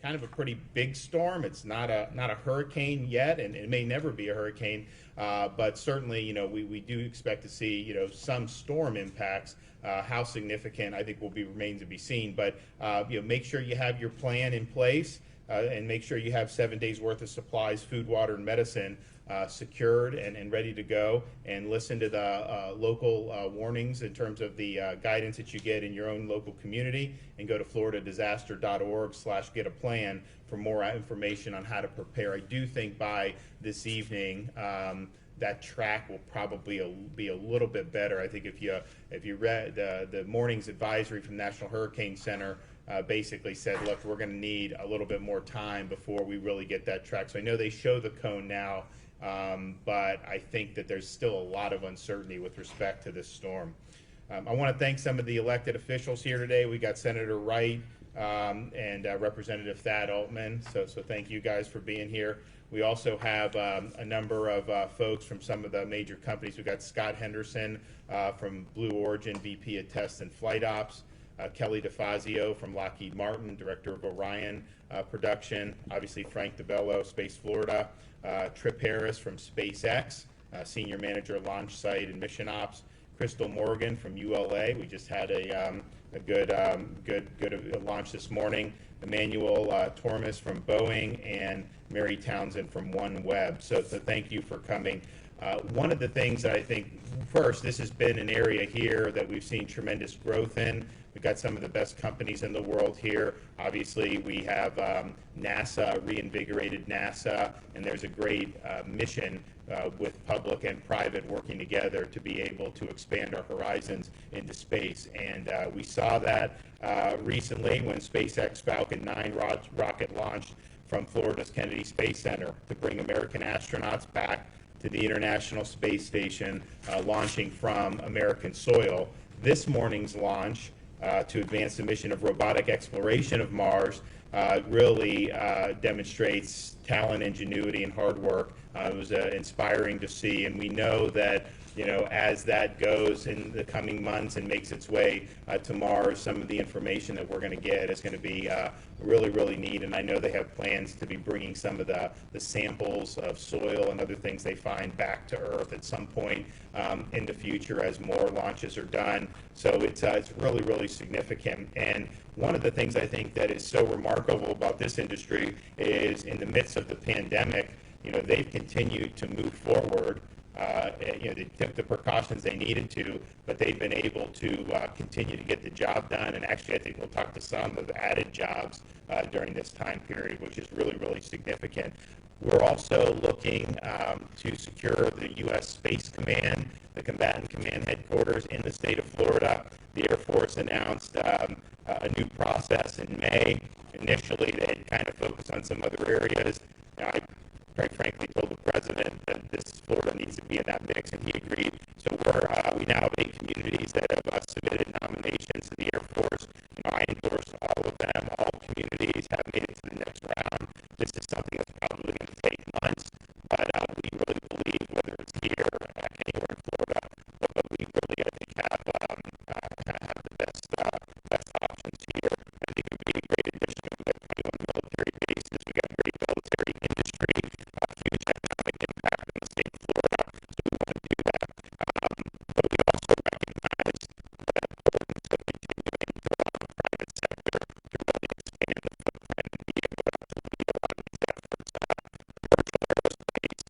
kind of a pretty big storm. It's not a hurricane yet, and it may never be a hurricane, but certainly, we do expect to see, some storm impacts. How significant, I think, remains to be seen. But make sure you have your plan in place, and make sure you have 7 days worth of supplies, food, water, and medicine secured and ready to go, and listen to the local warnings in terms of the guidance that you get in your own local community, and go to floridadisaster.org/get-a-plan for more information on how to prepare. I do think by this evening, that track will probably be a little bit better. I think if you read the morning's advisory from National Hurricane Center, basically said, look, we're going to need a little bit more time before we really get that track. So I know they show the cone now, but I think that there's still a lot of uncertainty with respect to this storm. I want to thank some of the elected officials here today. We got Senator Wright and Representative Thad Altman, so thank you guys for being here. We also have a number of folks from some of the major companies. We've got Scott Henderson from Blue Origin, VP of Test and Flight Ops, Kelly DeFazio from Lockheed Martin, Director of Orion Production, obviously Frank DeBello, Space Florida, Trip Harris from SpaceX, Senior Manager Launch Site and Mission Ops, Crystal Morgan from ULA. We just had a good launch this morning. Emmanuel Tormes from Boeing, and Mary Townsend from OneWeb. So thank you for coming. One of the things that I think, first, this has been an area here that we've seen tremendous growth in. We've got some of the best companies in the world here. Obviously, we have NASA, reinvigorated NASA, and there's a great mission with public and private working together to be able to expand our horizons into space. And we saw that recently when SpaceX Falcon 9 rocket launched from Florida's Kennedy Space Center to bring American astronauts back to the International Space Station, launching from American soil. This morning's launch to advance the mission of robotic exploration of Mars really demonstrates talent, ingenuity, and hard work. It was inspiring to see, and we know that as that goes in the coming months and makes its way to Mars, some of the information that we're going to get is going to be really, really neat. And I know they have plans to be bringing some of the samples of soil and other things they find back to Earth at some point in the future as more launches are done. So it's really, really significant. And one of the things I think that is so remarkable about this industry is, in the midst of the pandemic, they've continued to move forward. They took the precautions they needed to, but they've been able to continue to get the job done. And actually, I think we'll talk to some of the added jobs during this time period, which is really, really significant. We're also looking to secure the U.S. Space Command, the Combatant Command Headquarters in the state of Florida. The Air Force announced a new process in May. Initially, they had kind of focused on some other areas. I quite frankly told the president that Florida needs to be in that mix, and he agreed. So we now have 8 communities that have submitted nominations to the Air Force. I endorse all of them. All communities have made it to the next round. This is something that's probably going to take months, but we really believe, whether it's here, anywhere in Florida, but we really, I think, have the best options here. I think it would be a great addition. We've got 21 military bases. We've got great military industry, huge economic impact on the state of Florida. So we want to do that. But we also recognize the importance of continuing to allow the private sector to really expand the footprint and be able to lead a lot of these efforts. Commercial aerospace,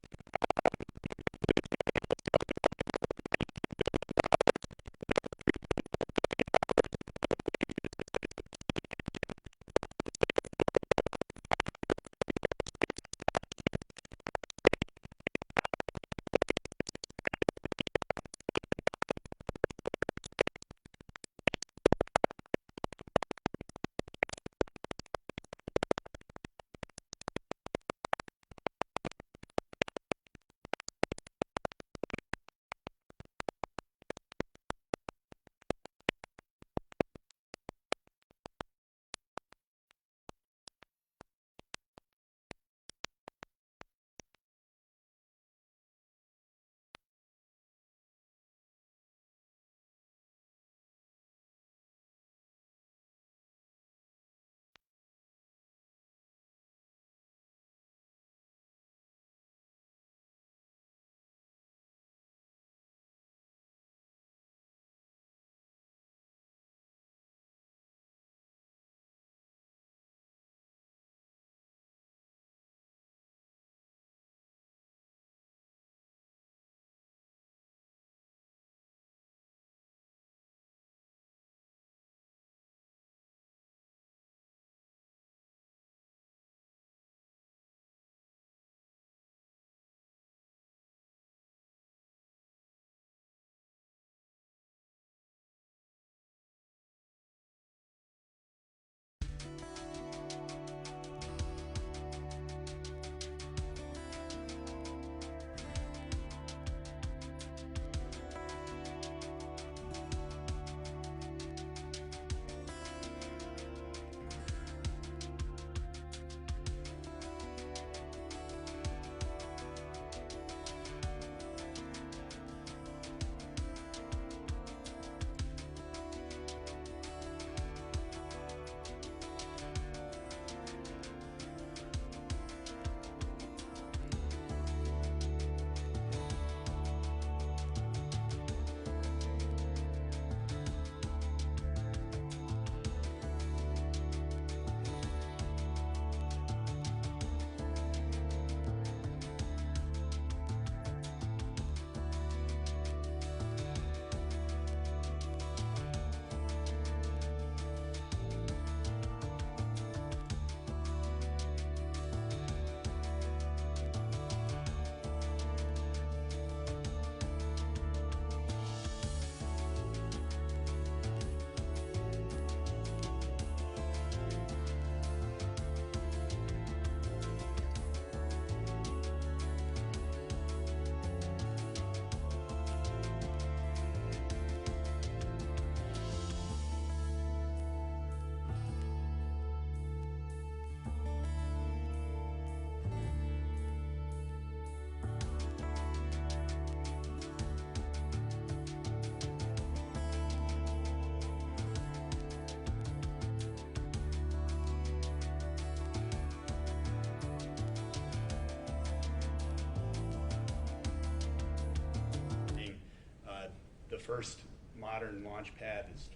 first modern launch pad has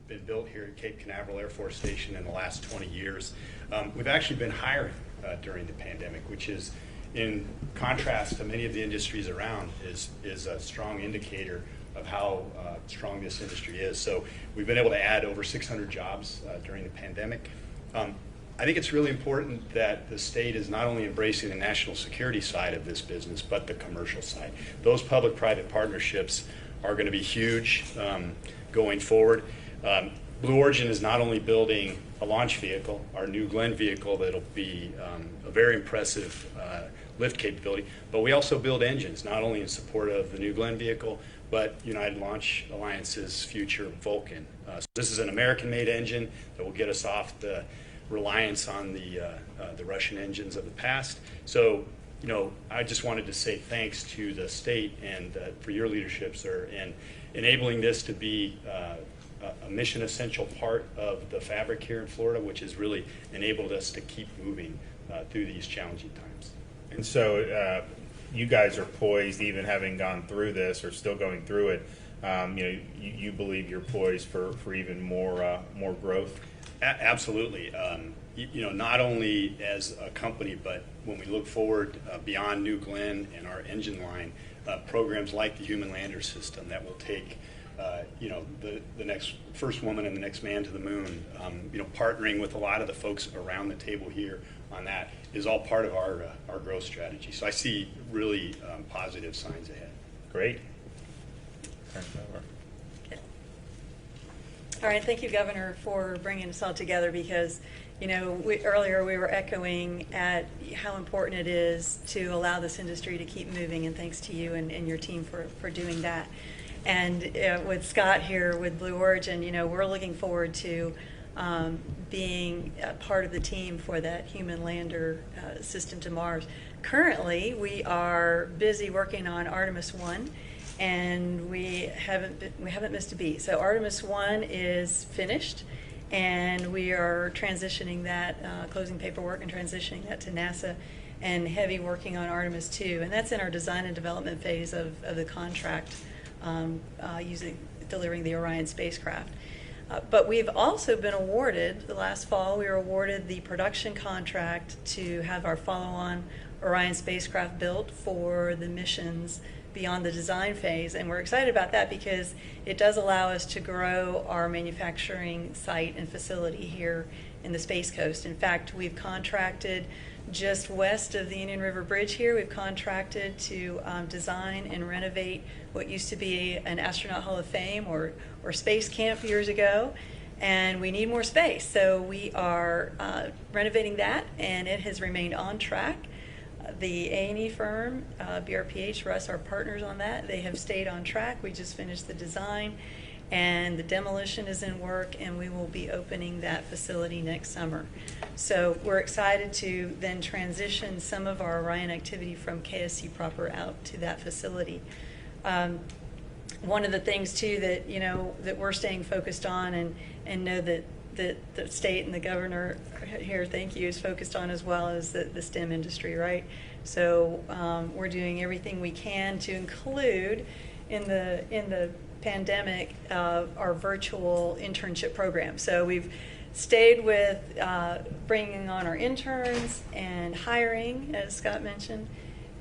been built here at Cape Canaveral Air Force Station in the last 20 years. We've actually been hiring during the pandemic, which is, in contrast to many of the industries around, is a strong indicator of how strong this industry is. So we've been able to add over 600 jobs during the pandemic. I think it's really important that the state is not only embracing the national security side of this business, but the commercial side. Those public-private partnerships are going to be huge going forward. Blue Origin is not only building a launch vehicle, our new Glenn vehicle that'll be a very impressive lift capability, but we also build engines, not only in support of the new Glenn vehicle, but United Launch Alliance's future Vulcan. So this is an American-made engine that will get us off the reliance on the Russian engines of the past. So, I just wanted to say thanks to the state and for your leadership, sir, and enabling this to be a mission essential part of the fabric here in Florida, which has really enabled us to keep moving through these challenging times. And so you guys are poised, even having gone through this or still going through it, you believe you're poised for even more growth? Absolutely. Not only as a company, but when we look forward beyond New Glenn and our engine line, programs like the Human Lander System that will take the next first woman and the next man to the moon, partnering with a lot of the folks around the table here on that is all part of our growth strategy. So I see really positive signs ahead. Great. All right, thank you, Governor, for bringing us all together, because, earlier we were echoing at how important it is to allow this industry to keep moving, and thanks to you and your team for doing that. And with Scott here with Blue Origin, we're looking forward to being a part of the team for that human lander system to Mars. Currently, we are busy working on Artemis 1. And we haven't missed a beat. So Artemis 1 is finished, and we are transitioning that, closing paperwork and transitioning that to NASA, and heavy working on Artemis 2. And that's in our design and development phase of the contract, delivering the Orion spacecraft. But we've also been awarded, the last fall, we were awarded the production contract to have our follow-on Orion spacecraft built for the missions beyond the design phase, and we're excited about that because it does allow us to grow our manufacturing site and facility here in the Space Coast. In fact, we've contracted just west of the Indian River Bridge here, we've contracted to design and renovate what used to be an astronaut hall of fame or space camp years ago, and we need more space. So we are renovating that, and it has remained on track. The A&E firm, BRPH, Russ, our partners on that, they have stayed on track. We just finished the design, and the demolition is in work, and we will be opening that facility next summer. So we're excited to then transition some of our Orion activity from KSC proper out to that facility. One of the things too that that we're staying focused on, and know that the state and the governor here, thank you, is focused on as well as the STEM industry, right? So we're doing everything we can to include in the pandemic our virtual internship program. So we've stayed with bringing on our interns and hiring, as Scott mentioned,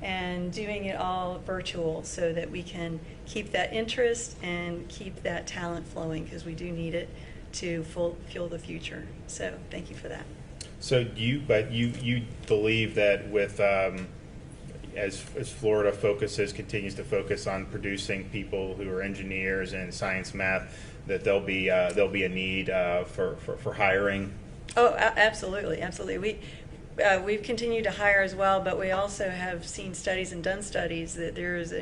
and doing it all virtual so that we can keep that interest and keep that talent flowing, because we do need it to fuel the future. So thank you for that. So you believe that with as Florida continues to focus on producing people who are engineers and science, math, that there'll be a need for hiring? Oh, absolutely. We've continued to hire as well, but we also have seen studies and done studies that there's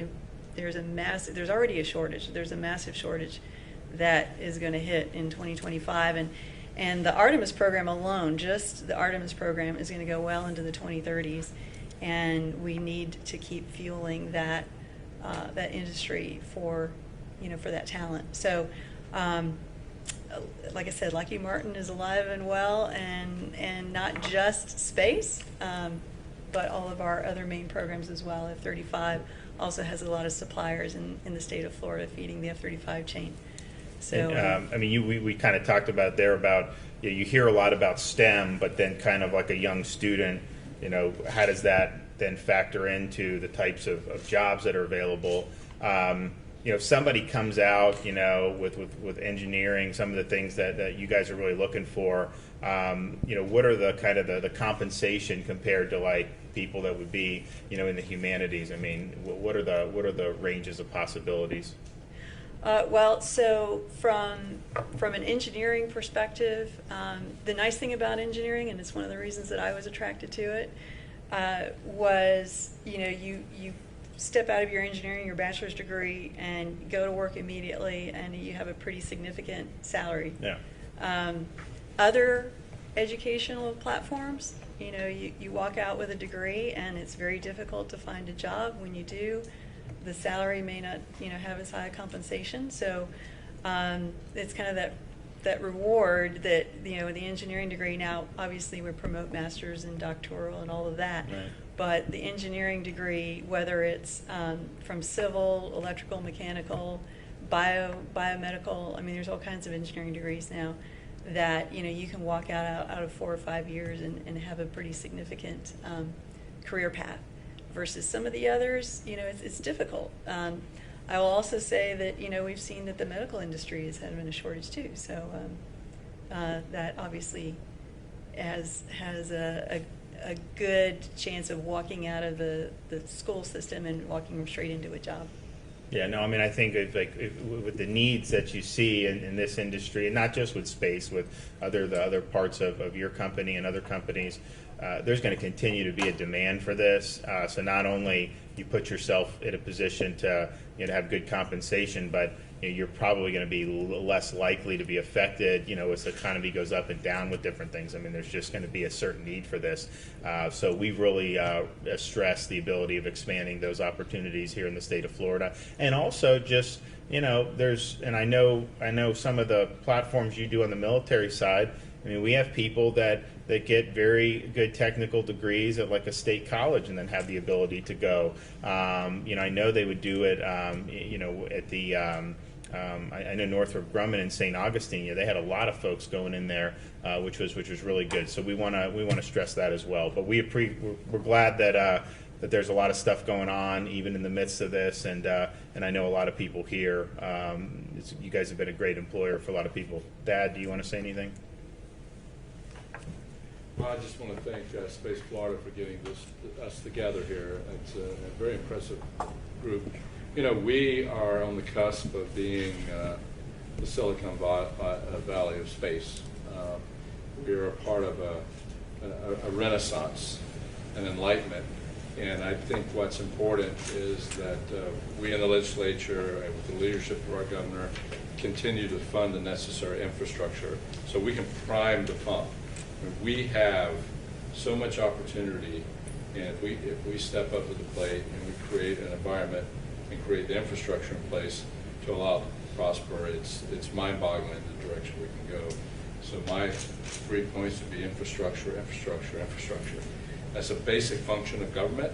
already a shortage. There's a massive shortage that is going to hit in 2025, and the Artemis program alone, just the Artemis program, is going to go well into the 2030s, and we need to keep fueling that industry for that talent. So, like I said, Lockheed Martin is alive and well, and not just space, but all of our other main programs as well. F-35 also has a lot of suppliers in the state of Florida feeding the F-35 chain. So, And, I mean, we kind of talked about there about, you hear a lot about STEM, but then kind of like a young student, how does that then factor into the types of jobs that are available? If somebody comes out, with engineering, some of the things that you guys are really looking for, what are the kind of the compensation compared to like people that would be, in the humanities? I mean, what are the ranges of possibilities? Well, so from an engineering perspective, the nice thing about engineering, and it's one of the reasons that I was attracted to it, was you step out of your engineering, your bachelor's degree, and go to work immediately, and you have a pretty significant salary. Yeah. Other educational platforms, you walk out with a degree, and it's very difficult to find a job. When you do, the salary may not, have as high a compensation. So it's kind of that reward that, the engineering degree. Now, obviously, we promote masters and doctoral and all of that. Right. But the engineering degree, whether it's from civil, electrical, mechanical, biomedical, I mean, there's all kinds of engineering degrees now that, you can walk out of 4 or 5 years and have a pretty significant career path. Versus some of the others, it's difficult. I will also say that, we've seen that the medical industry is having a shortage too. So that obviously has a good chance of walking out of the school system and walking straight into a job. Yeah, no, I mean, I think with the needs that you see in this industry, and not just with space, with the other parts of your company and other companies, there's going to continue to be a demand for this. So not only you put yourself in a position to have good compensation, but you're probably going to be less likely to be affected, as the economy goes up and down with different things. I mean, there's just going to be a certain need for this. So we've really stressed the ability of expanding those opportunities here in the state of Florida. And also just, and I know some of the platforms you do on the military side. I mean, we have people that get very good technical degrees at like a state college and then have the ability to go. I know they would do it, at the, I know Northrop Grumman and St. Augustine, they had a lot of folks going in there, which was really good. So we want to stress that as well. But we're glad that there's a lot of stuff going on even in the midst of this, and I know a lot of people here. You guys have been a great employer for a lot of people. Dad, do you want to say anything? Well, I just want to thank Space Florida for getting us together here. It's a very impressive group. We are on the cusp of being the Silicon Valley of space. We are a part of a renaissance, an enlightenment. And I think what's important is that we in the legislature, and with the leadership of our governor, continue to fund the necessary infrastructure so we can prime the pump. We have so much opportunity, and if we step up to the plate and we create an environment and create the infrastructure in place to allow it to prosper, it's mind-boggling the direction we can go. So my 3 points would be infrastructure, infrastructure, infrastructure. That's a basic function of government.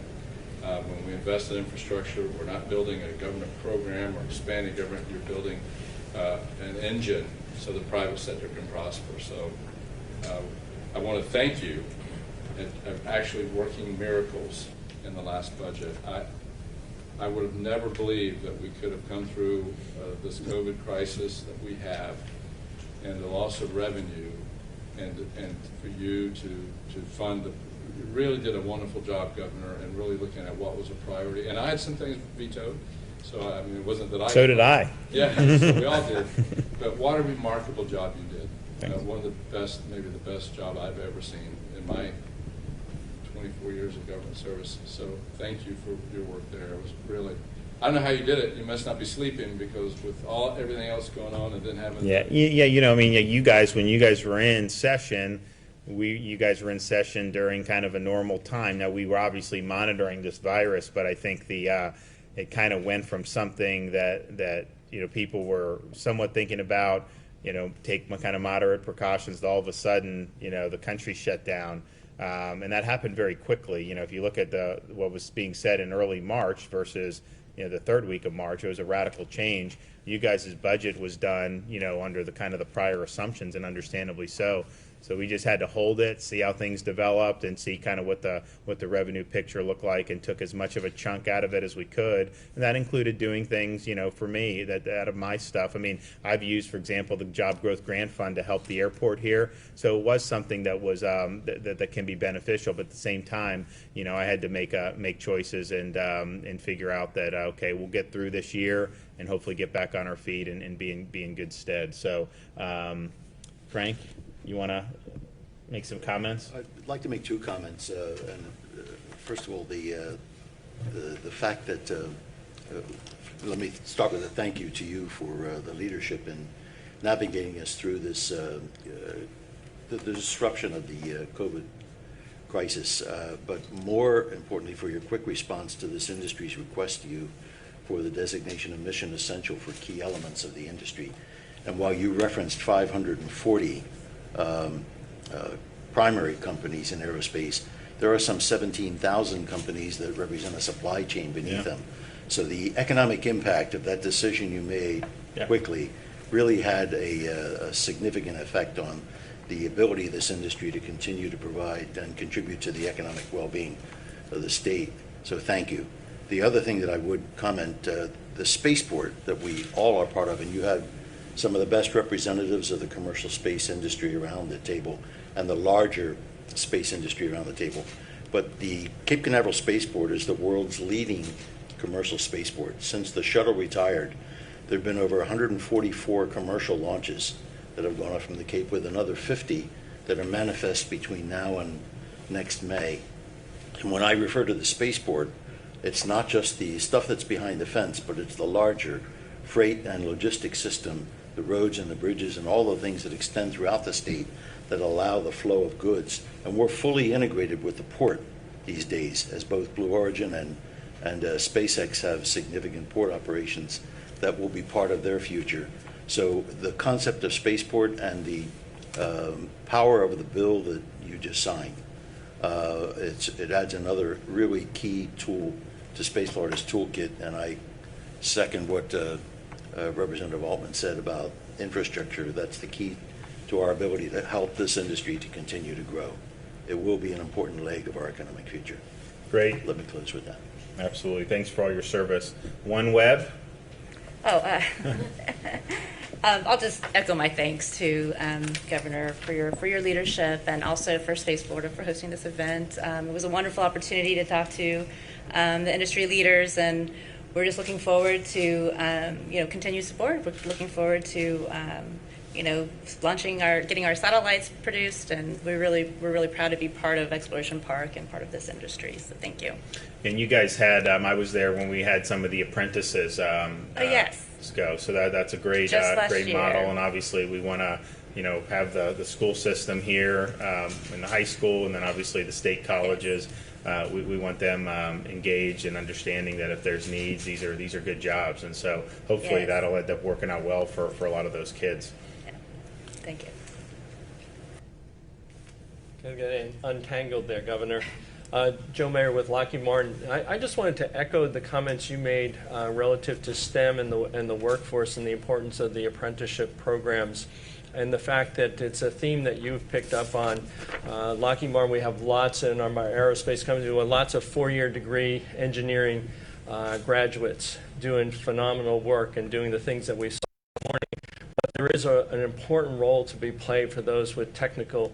When we invest in infrastructure, we're not building a government program or expanding government, you're building an engine so the private sector can prosper. So I want to thank you of actually working miracles in the last budget. I would have never believed that we could have come through this COVID crisis that we have and the loss of revenue, and for you to fund the. You really did a wonderful job, Governor, and really looking at what was a priority. And I had some things vetoed, so I mean it wasn't that I. So did I. Yeah, so we all did. But what a remarkable job you did. One of the best, maybe the best job I've ever seen in my 24 years of government service. So thank you for your work there. It was really, I don't know how you did it. You must not be sleeping because with everything else going on and then having. Yeah. I mean, you guys, when you guys were in session, you guys were in session during kind of a normal time. Now we were obviously monitoring this virus, but I think it kind of went from something that people were somewhat thinking about. Take kind of moderate precautions. To all of a sudden, the country shut down. And that happened very quickly. You know, if you look at what was being said in early March versus, you know, the third week of March, it was a radical change. You guys' budget was done, you know, under the kind of the prior assumptions, and understandably so. So we just had to hold it, see how things developed, and see kind of what the revenue picture looked like, and took as much of a chunk out of it as we could. And that included doing things, you know, for me, that out of my stuff. I mean, I've used, for example, the Job Growth Grant Fund to help the airport here. So it was something that was that can be beneficial. But at the same time, you know, I had to make choices and figure out that okay, we'll get through this year and hopefully get back on our feet and be in good stead. So, Frank, you want to make some comments? I'd like to make two comments. First of all, the fact that let me start with a thank you to you for the leadership in navigating us through this the disruption of the COVID crisis, but more importantly for your quick response to this industry's request to you for the designation of mission essential for key elements of the industry. And while you referenced 540 primary companies in aerospace, there are some 17,000 companies that represent a supply chain beneath them. So the economic impact of that decision you made quickly really had a significant effect on the ability of this industry to continue to provide and contribute to the economic well-being of the state. So thank you. The other thing that I would comment, the spaceport that we all are part of, and you have some of the best representatives of the commercial space industry around the table and the larger space industry around the table. But the Cape Canaveral Spaceport is the world's leading commercial spaceport. Since the shuttle retired, there have been over 144 commercial launches that have gone off from the Cape, with another 50 that are manifest between now and next May. And when I refer to the spaceport, it's not just the stuff that's behind the fence, but it's the larger freight and logistics system, the roads and the bridges and all the things that extend throughout the state that allow the flow of goods. And we're fully integrated with the port these days, as both Blue Origin and SpaceX have significant port operations that will be part of their future. So the concept of spaceport and the power of the bill that you just signed, it adds another really key tool to Space Florida's toolkit, and I second what Representative Altman said about infrastructure. That's the key to our ability to help this industry to continue to grow. It will be an important leg of our economic future. Great. Let me close with that. Absolutely. Thanks for all your service. OneWeb. I'll just echo my thanks to Governor for your leadership, and also for Space Florida for hosting this event. It was a wonderful opportunity to talk to the industry leaders, and we're just looking forward to continued support. We're looking forward to getting our satellites produced, and we're really proud to be part of Exploration Park and part of this industry. So thank you. And you guys had, I was there when we had some of the apprentices yes. go. So that's a great great model. And obviously we want to, have the school system here in the high school, and then obviously the state colleges. We want them engaged and understanding that if there's needs, these are good jobs. And so hopefully that'll end up working out well for a lot of those kids. Yeah. Thank you. Kind of getting untangled there, Governor. Joe Mayer with Lockheed Martin. I just wanted to echo the comments you made relative to STEM and the workforce, and the importance of the apprenticeship programs, and the fact that it's a theme that you've picked up on. Lockheed Martin, we have lots in our aerospace company, we have lots of four-year degree engineering graduates doing phenomenal work and doing the things that we saw this morning. But there is an important role to be played for those with technical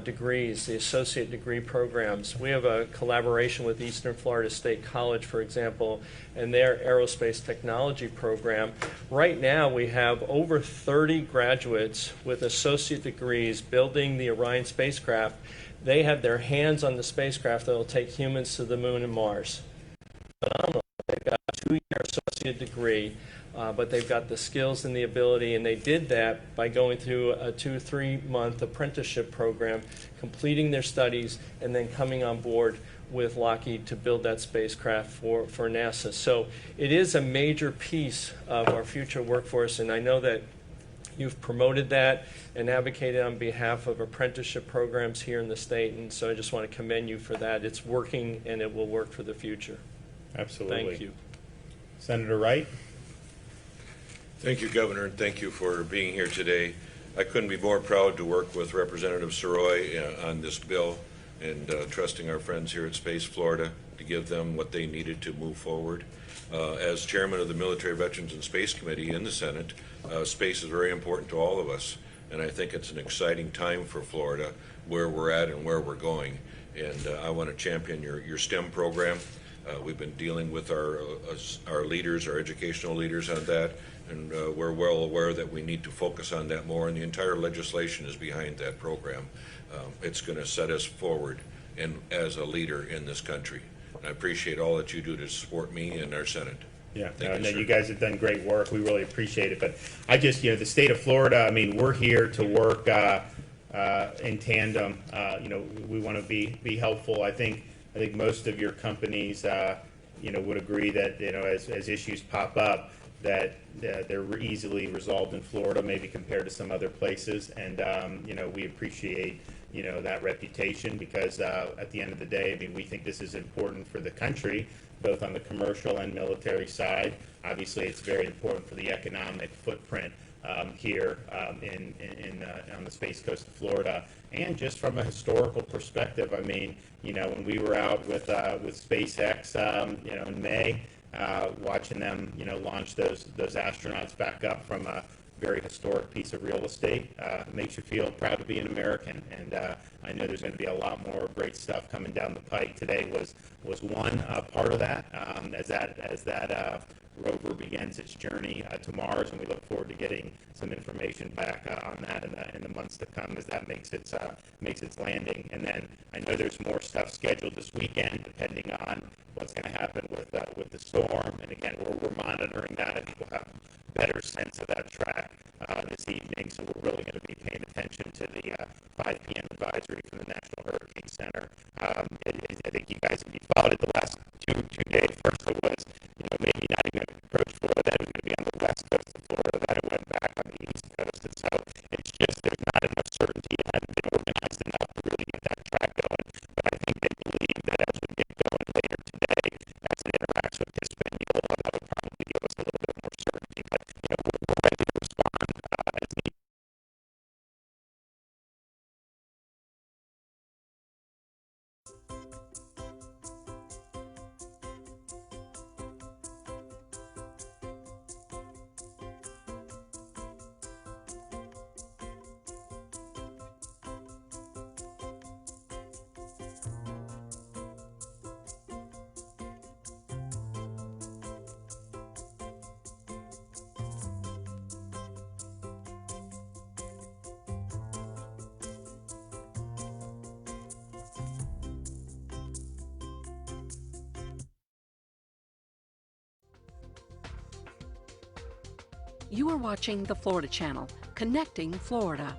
degrees, the associate degree programs. We have a collaboration with Eastern Florida State College, for example, and their aerospace technology program. Right now we have over 30 graduates with associate degrees building the Orion spacecraft. They have their hands on the spacecraft that will take humans to the moon and Mars. Phenomenal. They've got a 2-year associate degree. But they've got the skills and the ability, and they did that by going through a 2-3 month apprenticeship program, completing their studies, and then coming on board with Lockheed to build that spacecraft for NASA. So it is a major piece of our future workforce, and I know that You've promoted that and advocated on behalf of apprenticeship programs here in the state, and so I just want to commend you for that. It's working, and it will work for the future. Absolutely. Thank you. Senator Wright? Thank you, Governor, and thank you for being here today. I couldn't be more proud to work with Representative Soroy on this bill and trusting our friends here at Space Florida to give them what they needed to move forward. As chairman of the Military Veterans and Space Committee in the Senate, space is very important to all of us, and I think it's an exciting time for Florida, where we're at and where we're going. And I want to champion your STEM program. We've been dealing with our leaders, our educational leaders on that, and we're well aware that we need to focus on that more, and the entire legislation is behind that program. It's going to set us forward as a leader in this country. I appreciate all that you do to support me and our Senate. Yeah, Thank no, you, you sir. guys have done great work. We really appreciate it. But I just, the state of Florida, I mean, we're here to work in tandem. We want to be helpful. I think most of your companies, would agree that, as issues pop up, that they're easily resolved in Florida, maybe compared to some other places. And, we appreciate, that reputation, because at the end of the day, I mean, we think this is important for the country, both on the commercial and military side. Obviously, it's very important for the economic footprint here on the Space Coast of Florida. And just from a historical perspective, I mean, when we were out with SpaceX, in May, watching them, launch those astronauts back up from a very historic piece of real estate, makes you feel proud to be an American. And I know there's going to be a lot more great stuff coming down the pike. Today was one part of that, as that rover begins its journey to Mars, and we look forward to getting some information back on that in the months to come as that makes its landing. And then I know there's more stuff scheduled this weekend, depending on what's going to happen with the storm. And again, we're monitoring that. I think we'll have a better sense of that track this evening. So we're really going to be paying attention to the 5 p.m. advisory from the National Hurricane Center. I think you guys, if you followed it the last two days, first it was maybe not even going to approach Florida, then it was going to be on the west coast of Florida, then it went back on the east coast. And so it's just, there's not enough certainty. It hasn't been organized enough to really get that track going. But I think they believe that as we get going later today, as it interacts with Hispaniola, that will probably give us a little bit more certainty. But we're ready to respond as needed. You are watching the Florida Channel, connecting Florida.